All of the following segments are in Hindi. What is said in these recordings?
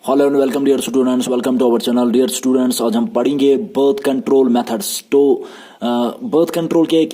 Hello and welcome dear students, welcome to our channel. Dear students, आज हम पढ़ेंगे बर्थ कंट्रोल मेथड्स। तो बर्थ कंट्रोल के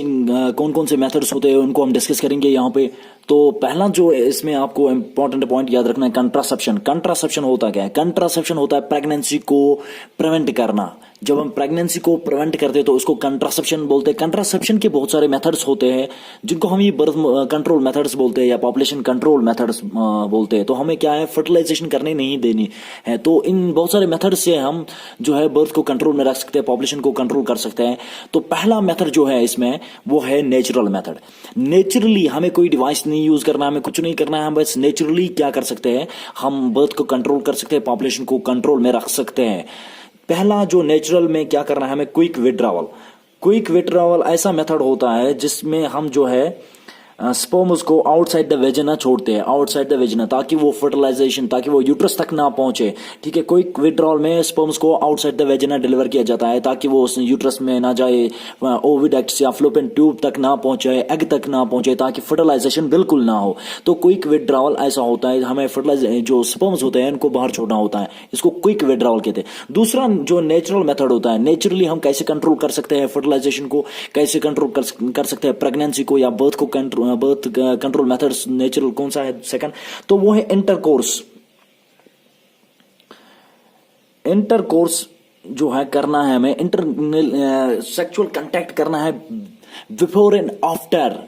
कौन कौन से मेथड्स होते हैं उनको हम डिस्कस करेंगे यहाँ पे। तो पहला जो है इसमें आपको इंपॉर्टेंट पॉइंट याद रखना है, कंट्रासेप्शन। कंट्रासेप्शन होता क्या है? कंट्रासेप्शन होता है प्रेगनेंसी को प्रिवेंट करना। जब हम प्रेगनेंसी को प्रिवेंट करते हैं तो उसको कंट्रासेप्शन बोलते हैं। कंट्रासेप्शन के बहुत सारे मेथड्स होते हैं जिनको हम ये बर्थ कंट्रोल मेथड्स बोलते हैं या पॉपुलेशन कंट्रोल मेथड्स बोलते हैं। तो हमें क्या है, फर्टिलाइजेशन करने नहीं देनी है। तो इन बहुत सारे मेथड से हम जो है बर्थ को कंट्रोल में रख सकते हैं, पॉपुलेशन को कंट्रोल कर सकते हैं। तो पहला मेथड जो है इसमें वो है नेचुरल मेथड। नेचुरली हमें कोई डिवाइस नहीं यूज करना, हमें कुछ नहीं करना है, हम बस नेचुरली क्या कर सकते हैं, हम बर्थ को कंट्रोल कर सकते हैं, पॉपुलेशन को कंट्रोल में रख सकते हैं। पहला जो नेचुरल में क्या करना है हमें, क्विक विड्रॉवल। क्विक विड्रॉवल ऐसा मेथड होता है जिसमें हम जो है स्पर्म्स को आउटसाइड द वेजिना छोड़ते हैं, आउटसाइड द वेजिना, ताकि वो फर्टिलाइजेशन, ताकि वो यूट्रस तक ना पहुंचे। ठीक है, क्विक विड्रॉवल में स्पर्म्स को आउटसाइड द वेजिना डिलीवर किया जाता है ताकि वो यूट्रस में ना जाए, ओविडक्ट्स या फ्लोपियन ट्यूब तक ना पहुंचे, एग तक ना पहुंचे, ताकि फर्टिलाइजेशन बिल्कुल ना हो। तो क्विक विड्रॉवल ऐसा होता है, हमें फर्टिलाइज जो स्पर्म्स होते हैं इनको बाहर छोड़ना होता है, इसको क्विक विड्रॉवल कहते हैं। दूसरा जो नेचुरल मेथड होता है, नेचुरली हम कैसे कंट्रोल कर सकते हैं फर्टिलाइजेशन को, कैसे कंट्रोल कर सकते हैं प्रेगनेंसी को या बर्थ को बर्थ कंट्रोल मेथड्स नेचुरल कौन सा है सेकंड, तो वो है इंटरकोर्स। इंटरकोर्स जो है करना है हमें, सेक्सुअल कांटेक्ट करना है before and after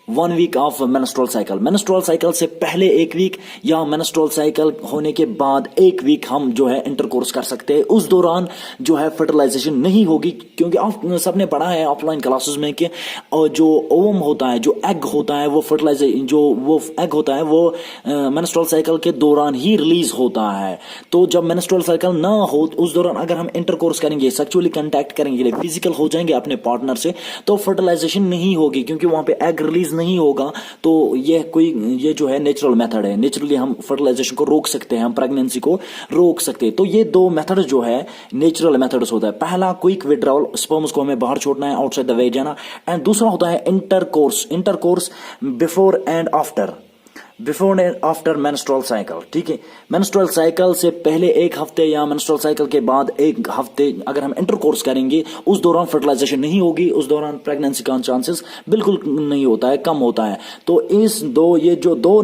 1 week of menstrual cycle. Menstrual cycle से पहले 1 वीक या मेंस्ट्रुअल साइकिल होने के बाद 1 वीक हम जो है इंटरकोर्स कर सकते हैं। उस दौरान जो है फर्टिलाइजेशन नहीं होगी, क्योंकि आप सबने पढ़ा है ऑफलाइन क्लासेस में कि जो ओवम होता है, जो एग होता है, वो फर्टिलाइजेशन, जो वो एग होता है वो मेंस्ट्रुअल साइकिल के दौरान ही रिलीज होता है। तो जब मेंस्ट्रुअल साइकिल ना हो उस दौरान अगर हम इंटरकोर्स करेंगे, सेक्सुअली कांटेक्ट करेंगे, फिजिकल हो जाएंगे अपने पार्टनर से, तो फर्टिलाइजेशन नहीं होगी क्योंकि वहां पे एग रिलीज नहीं होगा। तो ये जो है नेचुरल मेथड है, नेचुरली हम फर्टिलाइजेशन को रोक सकते हैं, हम प्रेगनेंसी को रोक सकते हैं। तो ये 2 मेथड जो है नेचुरल मेथड्स होता है। पहला क्विक विड्रॉवल, स्पर्म्स को हमें बाहर छोड़ना है आउटसाइड द वेजिना, एंड दूसरा होता है intercourse. Intercourse before and after, before and after menstrual cycle. ठीक है, मेंस्ट्रुअल साइकिल से पहले 1 हफ्ते या मेंस्ट्रुअल साइकिल के बाद 1 हफ्ते अगर हम इंटरकोर्स करेंगे, उस दौरान फर्टिलाइजेशन नहीं होगी, उस दौरान प्रेगनेंसी का चांसेस बिल्कुल नहीं होता है, कम होता है। तो ये जो 2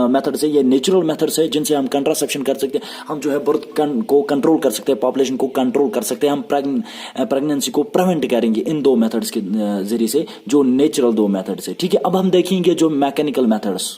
मेथड्स है, ये नेचुरल मेथड्स है जिनसे हम कंट्रासेप्शन कर सकते हैं, हम जो है बर्थ को कंट्रोल कर सकते हैं, पॉपुलेशन को कंट्रोल कर सकते हैं, हम प्रेगनेंसी को प्रिवेंट करेंगे इन 2 मेथड्स के जरिए से, जो नेचुरल 2 मेथड्स है। ठीक है, अब हम देखेंगे जो मैकेनिकल मेथड्स।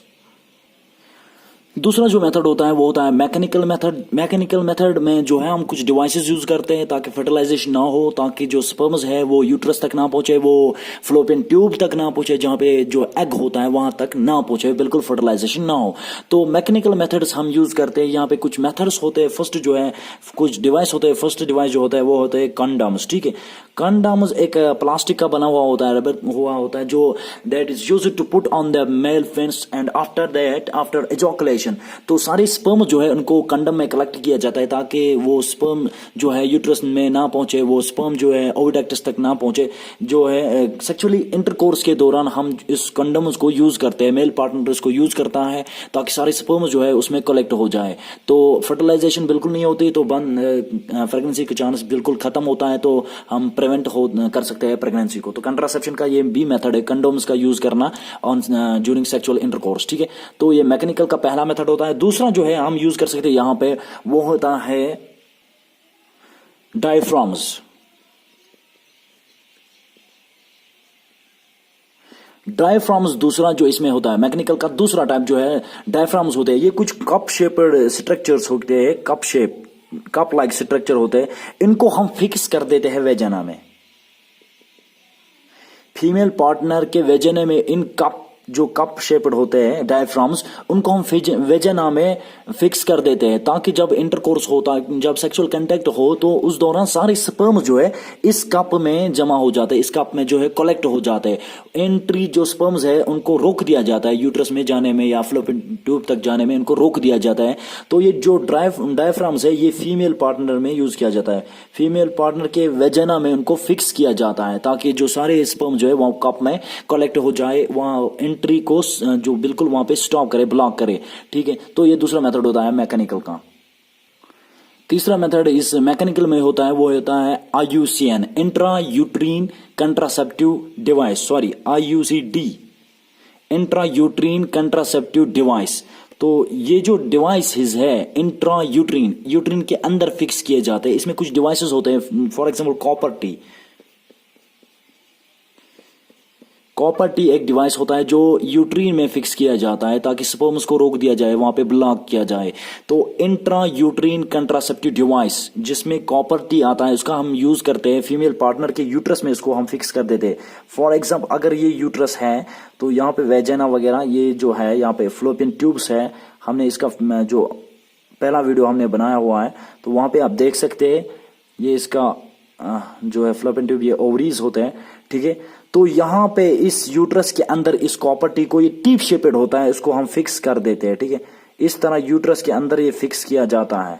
दूसरा जो मेथड होता है वो होता है मैकेनिकल मेथड। मैकेनिकल मेथड में जो है हम कुछ डिवाइसेस यूज करते हैं ताकि फर्टिलाइजेशन ना हो, ताकि जो स्पर्म्स है वो यूट्रस तक ना पहुंचे, वो फ्लोपियन ट्यूब तक ना पहुंचे, जहां पे जो एग होता है वहां तक ना पहुंचे, बिल्कुल फर्टिलाइजेशन ना हो। तो मैकेनिकल मेथड्स हम यूज करते हैं। यहाँ पे कुछ मेथड्स होते हैं। फर्स्ट जो है कुछ डिवाइस होते हैं। फर्स्ट डिवाइस जो होता है वो होते हैं कंडोम्स। ठीक है, कंडोम्स एक प्लास्टिक का बना हुआ होता है, रबर हुआ होता है, जो that is used to put on the male penis and after that, after ejaculation, तो सारे स्पर्म जो है उनको कंडम में कलेक्ट किया जाता है ताकि वो स्पर्म जो है यूट्रस में ना पहुंचे, वो स्पर्म जो है ओविडक्ट्स तक ना पहुंचे। जो है सेक्सुअली इंटरकोर्स के दौरान हम इस कंडम्स को यूज करते हैं, मेल पार्टनर इसको यूज करता है ताकि सारे स्पर्म जो है उसमें कलेक्ट हो जाए। तो फर्टिलाइजेशन बिल्कुल नहीं होती, तो प्रेगनेंसी का चांस बिल्कुल खत्म होता है, तो हम प्रिवेंट कर सकते हैं प्रेगनेंसी को। तो कंट्रासेप्शन का ये भी मेथड है, कंडोम्स का यूज करना ऑन ड्यूरिंग सेक्सुअल इंटरकोर्स। ठीक है, तो ये मैकेनिकल का पहला मेथड होता है। दूसरा जो है हम यूज कर सकते हैं यहां पे वो होता है डायफ्राम्स। डायफ्राम्स दूसरा जो इसमें होता है, मैकेनिकल का दूसरा टाइप जो है डायफ्राम्स होते हैं। ये कुछ कप शेप्ड स्ट्रक्चर्स होते हैं, कप लाइक स्ट्रक्चर होते हैं, इनको हम फिक्स कर देते हैं वेजिना में। फीमेल पार्टनर के वेजिना में इन जो कप शेप्ड होते हैं डायफ्राम्स, उनको हम वेजिना में फिक्स कर देते हैं ताकि जब इंटरकोर्स होता है, जब सेक्सुअल कांटेक्ट हो, तो उस दौरान सारे स्पर्म जो है इस कप में जमा हो जाते हैं, इस कप में जो है कलेक्ट हो जाते हैं। एंट्री जो स्पर्म्स है उनको रोक दिया जाता है, यूट्रस में जाने में या फ्लोपियन ट्यूब तक जाने में इनको रोक दिया जाता है। तो ये जो डायफ्राम्स है ये फीमेल पार्टनर में यूज किया जाता है, फीमेल पार्टनर के वेजिना में उनको फिक्स किया जाता है ताकि जो सारे स्पर्म जो है वहां कप में कलेक्ट हो जाए, वहां एंट्री को जो बिल्कुल वहां पे स्टॉप करे, ब्लॉक करे। ठीक है, तो ये दूसरा मेथड होता है मैकेनिकल का। तीसरा मेथड इस मैकेनिकल में होता है, वो होता है IUCN, intra uterine contraceptive device, sorry IUCD, intra uterine contraceptive device. तो ये जो डिवाइसेस है इंट्रा यूट्रीन, यूट्रीन के अंदर फिक्स किए जाते हैं। इसमें कुछ डिवाइसेस होते हैं, फॉर एग्जांपल कॉपर टी एक डिवाइस होता है जो यूट्रीन में फिक्स किया जाता है ताकि स्पर्म्स को रोक दिया जाए, वहां पे ब्लॉक किया जाए। तो इंट्रा यूट्रीन कंट्रासेप्टिव डिवाइस जिसमें कॉपर टी आता है, उसका हम यूज करते हैं फीमेल पार्टनर के यूट्रस में, इसको हम फिक्स कर देते हैं। फॉर एग्जाम्पल अगर ये यूट्रस है तो यहाँ पे वेजाइना वगैरह ये जो है, यहाँ पे फ्लोपियन ट्यूब्स है, हमने इसका जो पहला वीडियो हमने बनाया हुआ है तो वहां पे आप देख सकते हैं, ये इसका जो है फ्लोपियन ट्यूब, ये ओवरीज होते हैं, ठीक है। तो यहाँ पे इस यूट्रस के अंदर इस कॉपर टी को, ये टीप शेपेड होता है, इसको हम फिक्स कर देते हैं, ठीक है। इस तरह यूट्रस के अंदर ये फिक्स किया जाता है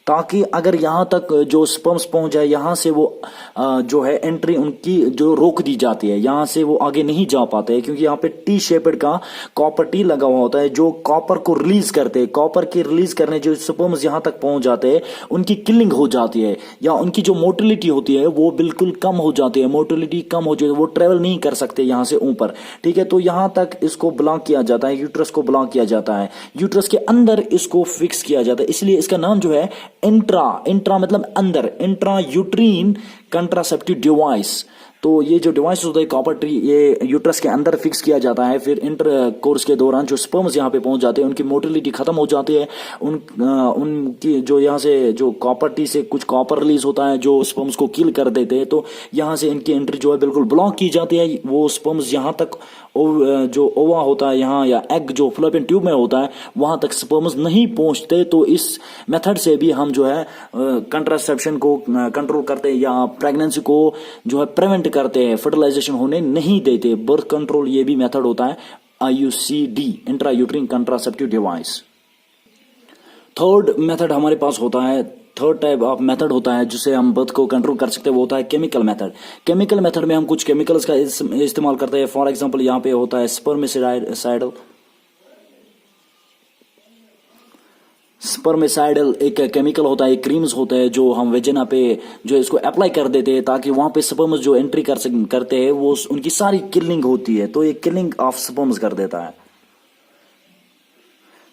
ताकि अगर यहां तक जो स्पर्म्स पहुंच जाए, यहां से वो जो है एंट्री उनकी जो रोक दी जाती है, यहां से वो आगे नहीं जा पाते हैं, क्योंकि यहाँ पे टी शेपेड का कॉपर टी लगा हुआ होता है जो कॉपर को रिलीज करते हैं। कॉपर के रिलीज करने जो स्पर्म्स यहां तक पहुंच जाते हैं, उनकी किलिंग हो जाती है, या उनकी जो मोटिलिटी होती है वो बिल्कुल कम हो जाती है। मोटिलिटी कम हो जाती है, वो ट्रेवल नहीं कर सकते यहां से ऊपर, ठीक है। तो यहां तक इसको ब्लॉक किया जाता है, यूट्रस को ब्लॉक किया जाता है, यूट्रस के अंदर इसको फिक्स किया जाता है। इसलिए इसका नाम जो है इंट्रा मतलब अंदर, इंट्रा यूट्रीन कंट्रासेप्टिव डिवाइस। तो ये जो डिवाइस होता है कॉपर टी, ये यूट्रस के अंदर फिक्स किया जाता है। फिर इंटर कोर्स के दौरान जो स्पर्म्स यहाँ पे पहुंच जाते हैं, उनकी मोटिलिटी खत्म हो जाती है, उनकी जो यहाँ से जो कॉपर टी से कुछ कॉपर रिलीज होता है जो स्पर्म्स को किल कर देते हैं, तो यहाँ से इनकी एंट्री जो है बिल्कुल ब्लॉक की जाती है। वो स्पर्म्स यहाँ तक जो ओवा होता है यहाँ, या एग जो फ्लोपियन ट्यूब में होता है, वहां तक स्पर्म्स नहीं पहुंचते। तो इस मेथड से भी हम जो है कंट्रासेप्शन को कंट्रोल करते हैं, या प्रेगनेंसी को जो है प्रिवेंट करते हैं, फर्टिलाइजेशन होने नहीं देते। बर्थ कंट्रोल ये भी मेथड होता है IUCD, intra uterine contraceptive device. Third method हमारे पास होता है, थर्ड टाइप ऑफ मेथड होता है जिससे हम बर्थ को कंट्रोल कर सकते हैं, वो होता है केमिकल मेथड। केमिकल मेथड में हम कुछ केमिकल्स का इस्तेमाल करते हैं। फॉर एग्जांपल यहाँ पे होता है स्पर्मिसाइडल एक केमिकल होता है, क्रीम्स होते हैं जो हम वेजिना पे जो इसको अप्लाई कर देते हैं ताकि वहां पे स्पर्म्स जो एंट्री करते हैं वो उनकी सारी किलिंग होती है। तो ये किलिंग ऑफ स्पर्म्स कर देता है,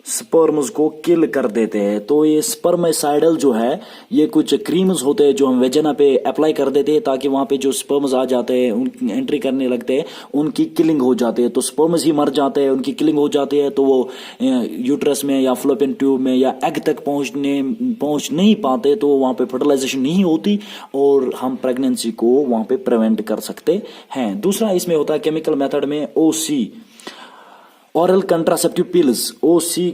स्पर्म्स को किल कर देते हैं। तो ये स्पर्मिसाइडल जो है, ये कुछ क्रीम्स होते हैं जो हम वेजिना पे अप्लाई कर देते हैं ताकि वहां पे जो स्पर्म्स आ जाते हैं, उन एंट्री करने लगते हैं, उनकी किलिंग हो जाती है। तो स्पर्म्स ही मर जाते हैं, उनकी किलिंग हो जाती है, तो वो यूट्रस में या फ्लोपियन ट्यूब में या एग तक पहुंच नहीं पाते, तो वहां पे फर्टिलाइजेशन नहीं होती और हम प्रेगनेंसी को वहां पे प्रिवेंट कर सकते हैं। दूसरा इसमें होता है केमिकल मेथड में OC, oral contraceptive pills, OC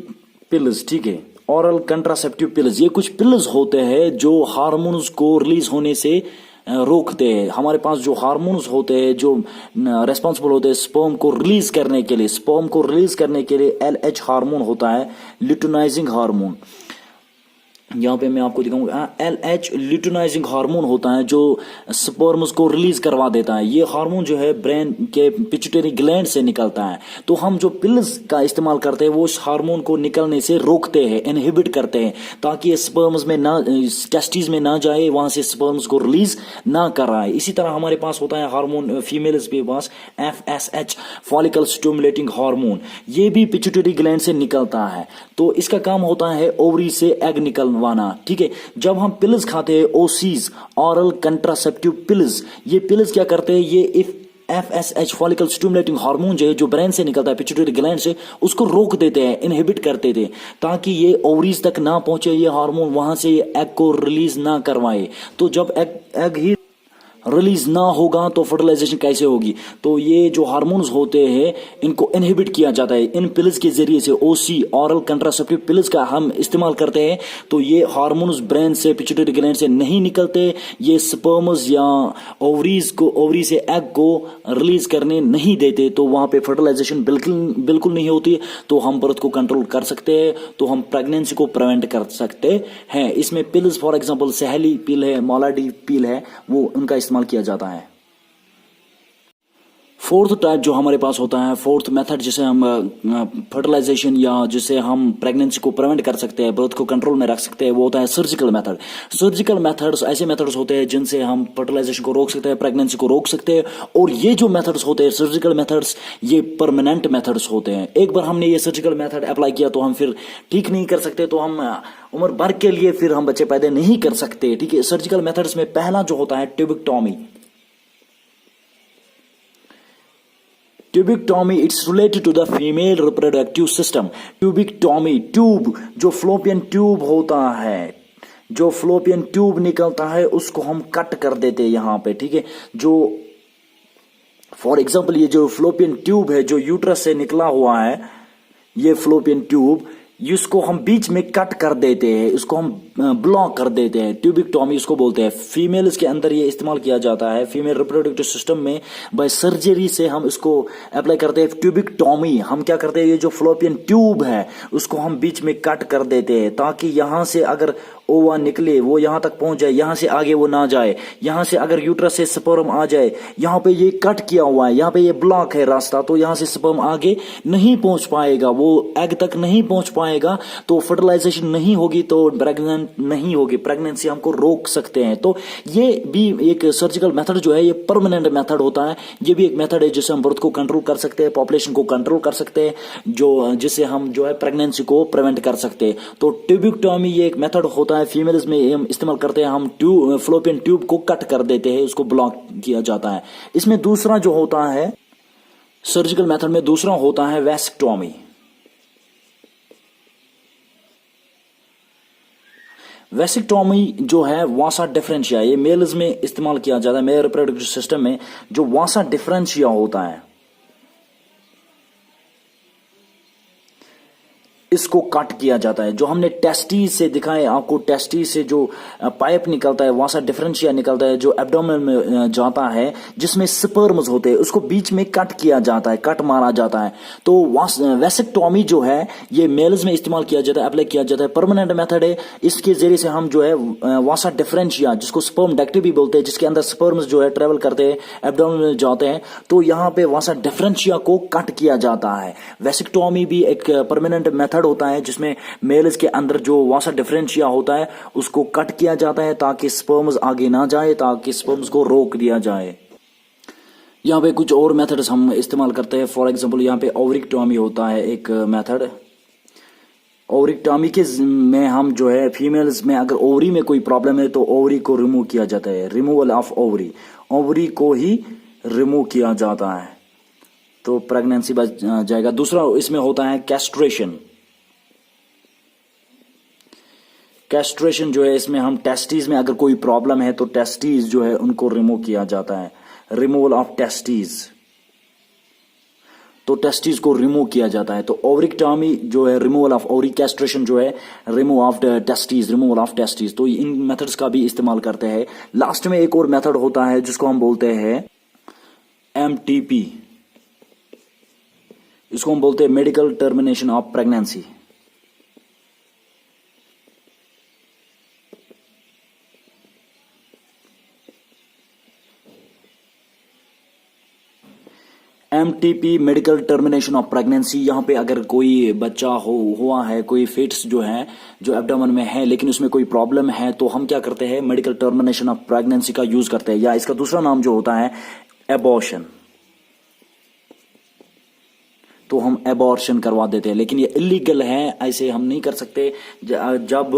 pills, ठीक है। ऑरल कंट्रासेप्टिव पिल्स, ये कुछ पिल्स होते हैं जो हार्मोन्स को रिलीज होने से रोकते हैं। हमारे पास जो हार्मोन्स होते हैं जो रेस्पॉन्सिबल होते हैं स्पर्म को रिलीज करने के लिए, स्पर्म को रिलीज करने के लिए LH हार्मोन होता है, ल्यूटिनाइजिंग हार्मोन। यहाँ पे मैं आपको दिखाऊंगा, LH ल्यूटिनाइजिंग हार्मोन होता है जो स्पर्म्स को रिलीज करवा देता है। ये हार्मोन जो है ब्रेन के पिट्यूटरी ग्लैंड से निकलता है। तो हम जो पिल्स का इस्तेमाल करते हैं वो उस हार्मोन को निकलने से रोकते हैं, इनहिबिट करते हैं, ताकि स्पर्म्स में ना, टेस्टिस में ना जाए, वहां से स्पर्म्स को रिलीज ना कराए। इसी तरह हमारे पास होता है हार्मोन फीमेल्स के पास FSH, फॉलिकल स्टिमुलेटिंग हार्मोन, ये भी पिट्यूटरी ग्लैंड से निकलता है। तो इसका काम होता है ओवरी से एग निकलवाना, ठीक है। जब हम पिल्स खाते हैं OCs, ऑरल कंट्रासेप्टिव पिल्स, ये पिल्स क्या करते हैं, ये FSH फॉलिकल स्टिमुलेटिंग हार्मोन जो है जो ब्रेन से निकलता है पिट्यूटरी ग्लैंड से, उसको रोक देते हैं, इनहिबिट करते थे, ताकि ये ओवरीज तक ना पहुंचे ये हार्मोन, वहां से ये एग को रिलीज ना करवाए। तो जब एग ही रिलीज ना होगा तो फर्टिलाइजेशन कैसे होगी। तो ये जो हार्मोन्स होते हैं इनको इनहिबिट किया जाता है इन पिल्स के जरिए से। OC, ऑरल कंट्रासेप्टिव पिल्स का हम इस्तेमाल करते हैं तो ये हार्मोन्स ब्रेन से पिट्यूटरी ग्लैंड से नहीं निकलते, ये स्पर्म्स या ओवरी से एग को रिलीज करने नहीं देते, तो वहां पे फर्टिलाइजेशन बिल्कुल नहीं होती। तो हम बर्थ को कंट्रोल कर सकते हैं, तो हम प्रेगनेंसी को प्रिवेंट कर सकते हैं। इसमें पिल्स फॉर एग्जाम्पल सहेली पिल है, मोलाडी पिल है, वो उनका इस्तेमाल किया जाता है। फोर्थ टाइप जो हमारे पास होता है, फोर्थ मेथड जिसे हम फर्टिलाइजेशन या जिसे हम प्रेगनेंसी को प्रिवेंट कर सकते हैं, ब्रथ को कंट्रोल में रख सकते हैं, वो होता है सर्जिकल मेथड। सर्जिकल मेथड्स ऐसे मेथड्स होते हैं जिनसे हम फर्टिलाइजेशन को रोक सकते हैं, प्रेगनेंसी को रोक सकते हैं। और ये जो मेथड्स होते हैं सर्जिकल मेथड्स, ये परमानेंट मेथड्स होते हैं। एक बार हमने ये सर्जिकल मेथड अप्लाई किया तो हम फिर ठीक नहीं कर सकते, तो हम उम्र भर के लिए फिर हम बच्चे पैदा नहीं कर सकते। ठीक है, सर्जिकल मेथड्स में पहला जो होता है tubectomy. Tubectomy it's related to the female reproductive system. Tubectomy, tube जो फ्लोपियन ट्यूब होता है, जो फ्लोपियन ट्यूब निकलता है उसको हम कट कर देते हैं यहां पे। ठीक है, जो फॉर एग्जाम्पल ये जो फ्लोपियन ट्यूब है जो यूट्रस से निकला हुआ है, ये फ्लोपियन ट्यूब, इसको हम बीच में कट कर देते हैं, इसको हम ब्लॉक कर देते हैं, ट्यूबिक्टॉमी इसको बोलते हैं। फीमेल्स के अंदर ये इस्तेमाल किया जाता है, फीमेल रिप्रोडक्टिव सिस्टम में बाय सर्जरी से हम इसको अप्लाई करते हैं। ट्यूबिक्टॉमी हम क्या करते हैं, ये जो फ्लोपियन ट्यूब है उसको हम बीच में कट कर देते हैं ताकि यहां से अगर ओवा निकले वो यहां तक पहुंच जाए, यहां से आगे वो ना जाए। यहां से अगर यूट्रस से स्पर्म आ जाए, यहां पे ये कट किया हुआ है, यहां पे ये ब्लॉक है रास्ता, तो यहां से स्पर्म आगे नहीं पहुंच पाएगा, वो एग तक नहीं पहुंच पाएगा, तो फर्टिलाइजेशन नहीं होगी, तो प्रेग्नेंट नहीं होगी, प्रेगनेंसी हमको रोक सकते हैं। तो ये भी एक सर्जिकल मेथड जो है ये परमानेंट मेथड होता है। ये भी एक मेथड है जिससे हम बर्थ को कंट्रोल कर सकते हैं, पॉपुलेशन को कंट्रोल कर सकते हैं, जो जिससे हम जो है प्रेगनेंसी को प्रिवेंट कर सकते हैं। तो ट्यूबिक्टॉमी ये एक मेथड होता है, फीमेल्स में हम इस्तेमाल करते हैं, हम फ्लोपियन ट्यूब को कट कर देते हैं, उसको ब्लॉक किया जाता है। इसमें दूसरा जो होता है सर्जिकल मेथड में दूसरा होता है वेस्क्टॉमी। वेसिक्टॉमी जो है वासा डिफरेंशिया, ये मेल्स में इस्तेमाल किया जाता है, मेल रिप्रोडक्टिव सिस्टम में जो वासा डिफरेंशिया होता है इसको कट किया जाता है। जो हमने टेस्टीज से दिखाए आपको, टेस्टीज से जो पाइप निकलता है, वासा डिफरेंशिया निकलता है जो एब्डोमेन में जाता है, जिसमें स्पर्म्स होते हैं, उसको बीच में कट किया जाता है, कट मारा जाता है। तो वेसेक्टॉमी जो है ये मेल्स में इस्तेमाल किया जाता है, अप्लाई किया जाता है, परमानेंट मेथड है। इसके जरिए से हम जो है वासा डिफरेंशिया, जिसको स्पर्म डक्ट भी बोलते हैं, जिसके अंदर स्पर्म्स जो है ट्रेवल करते हैं, एब्डोमेन में जाते हैं, तो यहाँ पे वासा डिफरेंशिया को कट किया जाता है। वेसेक्टॉमी भी एक परमानेंट मेथड होता है जिसमें मेल्स के अंदर जो वासा डिफरेंशिया होता है उसको कट किया जाता है ताकि स्पर्म्स आगे ना जाए, ताकि स्पर्म्स को रोक दिया जाए। यहाँ पे कुछ और मेथड्स हम इस्तेमाल करते हैं। फॉर एग्जांपल यहाँ पे ओवरिक्टॉमी होता है एक मेथड। ओवरिक्टॉमी के में हम जो है फीमेल्स में अगर ओवरी में कोई प्रॉब्लम है तो ओवरी को रिमूव किया जाता है, रिमूवल ऑफ ओवरी, ओवरी को ही रिमूव किया जाता है तो प्रेगनेंसी बच जाएगा। दूसरा इसमें होता है कैस्ट्रेशन। कैस्ट्रेशन जो है इसमें हम टेस्टीज में अगर कोई प्रॉब्लम है तो टेस्टीज जो है उनको रिमूव किया जाता है, रिमूवल ऑफ टेस्टीज, तो टेस्टीज को रिमूव किया जाता है। तो ओवरिक्टॉमी जो है रिमूवल ऑफ ओवरी, कैस्ट्रेशन जो है remove of testes, removal of testes. तो इन मेथड्स का भी इस्तेमाल करते हैं। लास्ट में एक और मेथड होता है जिसको हम बोलते हैं MTP, इसको हम बोलते हैं medical termination of pregnancy. MTP medical termination of pregnancy. यहाँ पे अगर कोई बच्चा हुआ है, कोई फिट्स जो है जो एब्डोमेन में है लेकिन उसमें कोई प्रॉब्लम है, तो हम क्या करते हैं, मेडिकल टर्मिनेशन ऑफ प्रेगनेंसी का यूज करते हैं, या इसका दूसरा नाम जो होता है एबॉर्शन। तो हम एबॉर्शन करवा देते हैं, लेकिन ये इलीगल है, ऐसे हम नहीं कर सकते। जब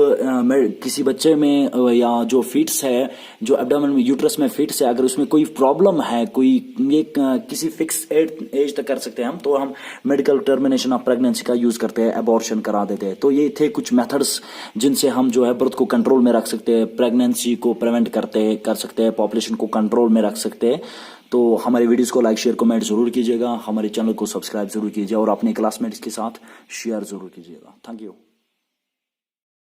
किसी बच्चे में या जो फिट्स है, जो एब्डोमेन में यूट्रस में फिट्स है, अगर उसमें कोई प्रॉब्लम है, कोई ये किसी फिक्स एज तक कर सकते हैं हम, तो हम मेडिकल टर्मिनेशन ऑफ प्रेगनेंसी का यूज करते हैं, एबॉर्शन करा देते हैं। तो ये थे कुछ मेथड्स जिनसे हम जो है बर्थ को कंट्रोल में रख सकते हैं, प्रेगनेंसी को प्रिवेंट कर सकते हैं, पॉपुलेशन को कंट्रोल में रख सकते हैं। तो हमारे वीडियोस को लाइक शेयर कमेंट जरूर कीजिएगा, हमारे चैनल को सब्सक्राइब जरूर कीजिए और अपने क्लासमेट्स के साथ शेयर जरूर कीजिएगा। Thank you.